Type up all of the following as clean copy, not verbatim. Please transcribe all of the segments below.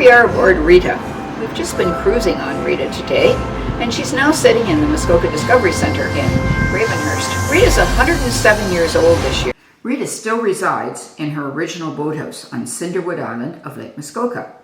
we are aboard Rita. We've just been cruising on Rita today, and she's now sitting in the Muskoka Discovery Center in Gravenhurst. Rita's 107 years old this year. Rita still resides in her original boathouse on Cinderwood Island of Lake Muskoka.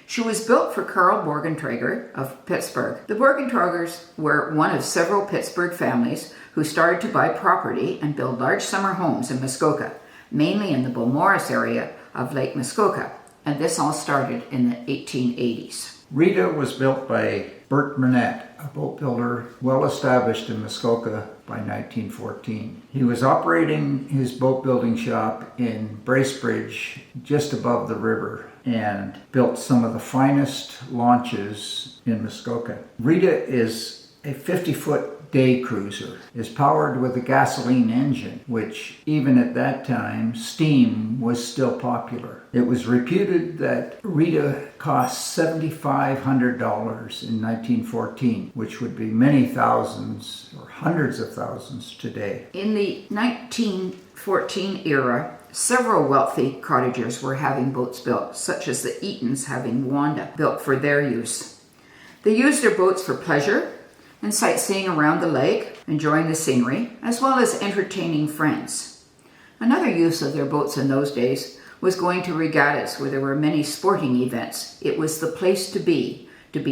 She was built for Carl Borgentrager of Pittsburgh. The Borgentragers were one of several Pittsburgh families who started to buy property and build large summer homes in Muskoka, mainly in the Beaumaris area of Lake Muskoka, and this all started in the 1880s. Rita was built by Bert Minette, a boat builder well established in Muskoka by 1914. He was operating his boat building shop in Bracebridge, just above the river, and built some of the finest launches in Muskoka. Rita is a 50-foot day cruiser, is powered with a gasoline engine, which even at that time, steam was still popular. It was reputed that Rita cost $7,500 in 1914, which would be many thousands or hundreds of thousands today. In the 1914 era, several wealthy cottagers were having boats built, such as the Eatons having Wanda built for their use. They used their boats for pleasure and sightseeing around the lake, enjoying the scenery, as well as entertaining friends. Another use of their boats in those days was going to regattas where there were many sporting events. It was the place to be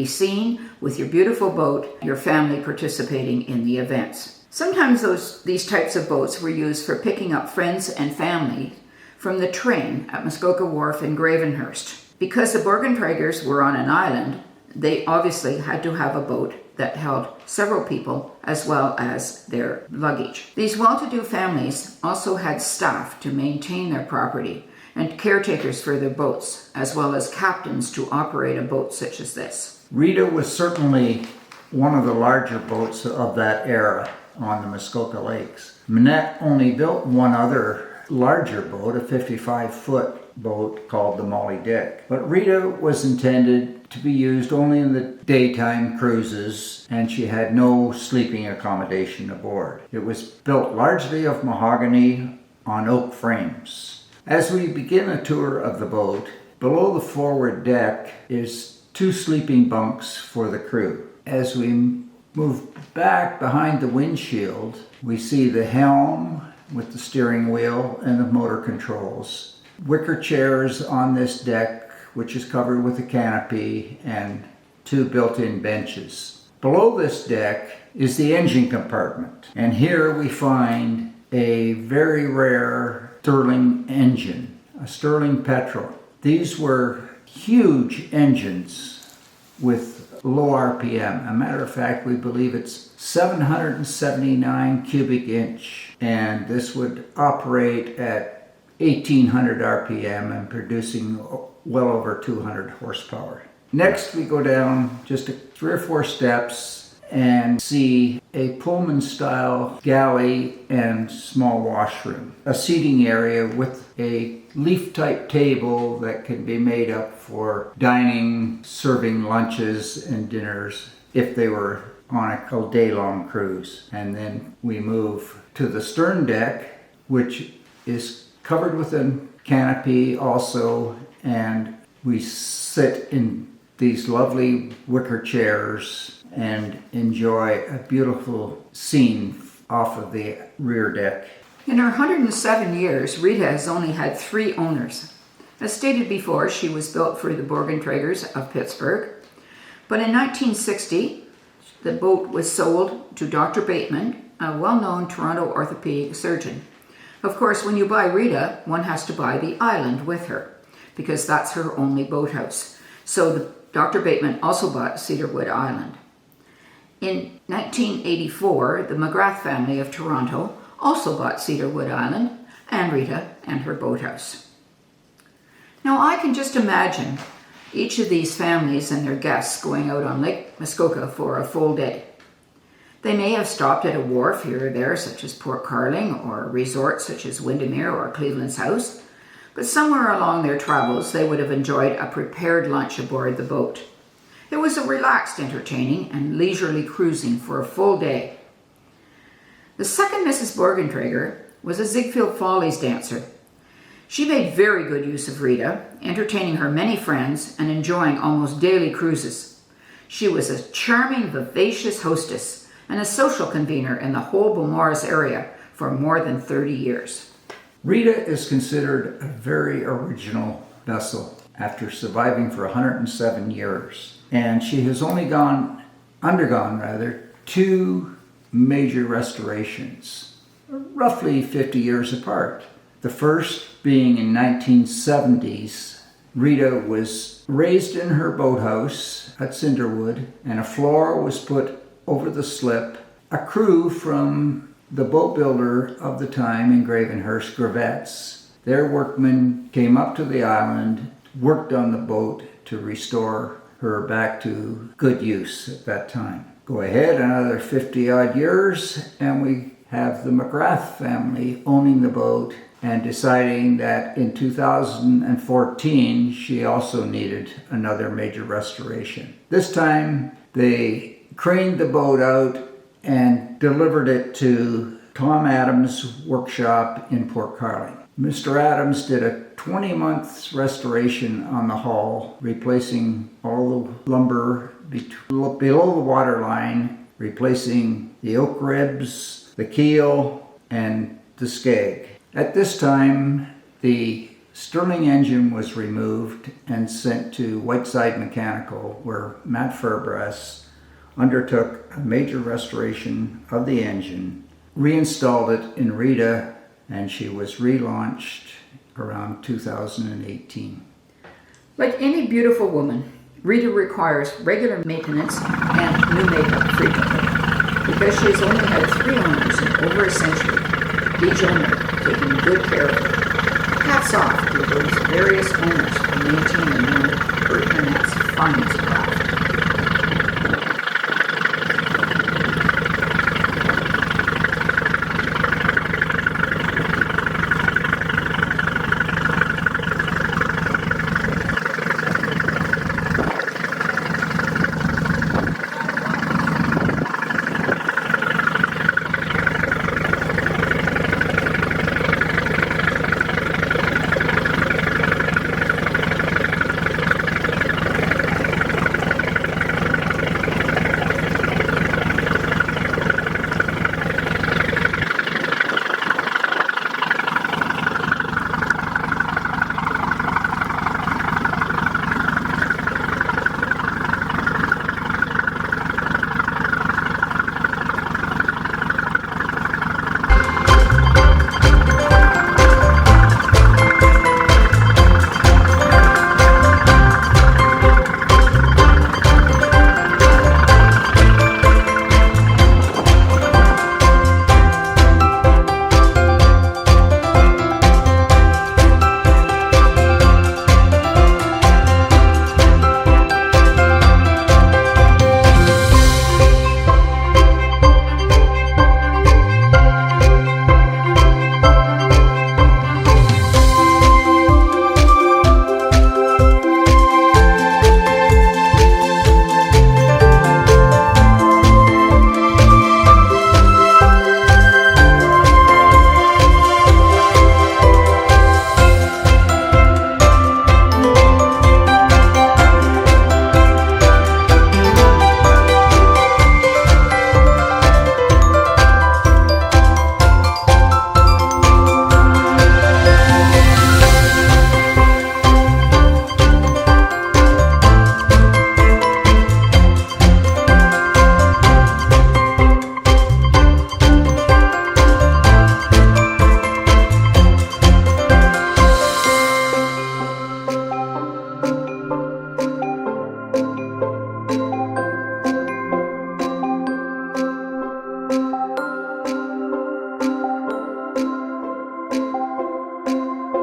seen with your beautiful boat, your family participating in the events. Sometimes these types of boats were used for picking up friends and family from the train at Muskoka Wharf in Gravenhurst. Because the Borgentragers were on an island, they obviously had to have a boat that held several people as well as their luggage. These well-to-do families also had staff to maintain their property and caretakers for their boats, as well as captains to operate a boat such as this. Rita was certainly one of the larger boats of that era on the Muskoka Lakes. Minette only built one other larger boat, a 55-foot boat called the Molly Dick. But Rita was intended to be used only in the daytime cruises, and she had no sleeping accommodation aboard. It was built largely of mahogany on oak frames. As we begin a tour of the boat, below the forward deck is 2 sleeping bunks for the crew. As we move back behind the windshield, we see the helm with the steering wheel and the motor controls. Wicker chairs on this deck, which is covered with a canopy, and 2 built-in benches. Below this deck is the engine compartment, and here we find a very rare Stirling engine, a Stirling petrol. These were huge engines with low RPM. A matter of fact, we believe it's 779 cubic inch, and this would operate at 1800 RPM and producing well over 200 horsepower. Next, we go down just 3 or 4 steps and see a Pullman-style galley and small washroom. A seating area with a leaf-type table that can be made up for dining, serving lunches and dinners if they were on a day-long cruise. And then we move to the stern deck, which is covered with a canopy also, and we sit in these lovely wicker chairs and enjoy a beautiful scene off of the rear deck. In her 107 years, Rita has only had 3 owners. As stated before, she was built for the Borgentragers of Pittsburgh, but in 1960, the boat was sold to Dr. Bateman, a well-known Toronto orthopedic surgeon. Of course, when you buy Rita, one has to buy the island with her, because that's her only boathouse. So Dr. Bateman also bought Cedarwood Island. In 1984, the McGrath family of Toronto also bought Cedarwood Island and Rita and her boathouse. Now I can just imagine each of these families and their guests going out on Lake Muskoka for a full day. They may have stopped at a wharf here or there, such as Port Carling, or a resort such as Windermere or Cleveland's House, but somewhere along their travels they would have enjoyed a prepared lunch aboard the boat. It was a relaxed entertaining and leisurely cruising for a full day. The second Mrs. Borgentrager was a Ziegfeld Follies dancer. She made very good use of Rita, entertaining her many friends and enjoying almost daily cruises. She was a charming, vivacious hostess and a social convener in the whole Beaumaris area for more than 30 years. Rita is considered a very original vessel after surviving for 107 years. And she has only undergone 2 major restorations, roughly 50 years apart. The first being in 1970s. Rita was raised in her boathouse at Cinderwood, and a floor was put over the slip. A crew from the boat builder of the time in Gravenhurst, Gravets, their workmen came up to the island, worked on the boat to restore her back to good use at that time. Go ahead another 50 odd years and we have the McGrath family owning the boat and deciding that in 2014 she also needed another major restoration. This time they craned the boat out and delivered it to Tom Adams' workshop in Port Carling. Mr. Adams did a 20-month restoration on the hull, replacing all the lumber below the waterline, replacing the oak ribs, the keel, and the skeg. At this time, the Stirling engine was removed and sent to Whiteside Mechanical, where Matt Fairbrass undertook a major restoration of the engine, reinstalled it in Rita, and she was relaunched around 2018. Like any beautiful woman, Rita requires regular maintenance and new makeup frequently. Because she has only had 3 owners in over a century, each owner taking good care of her. Hats off to those various owners for maintaining one of her internet's finest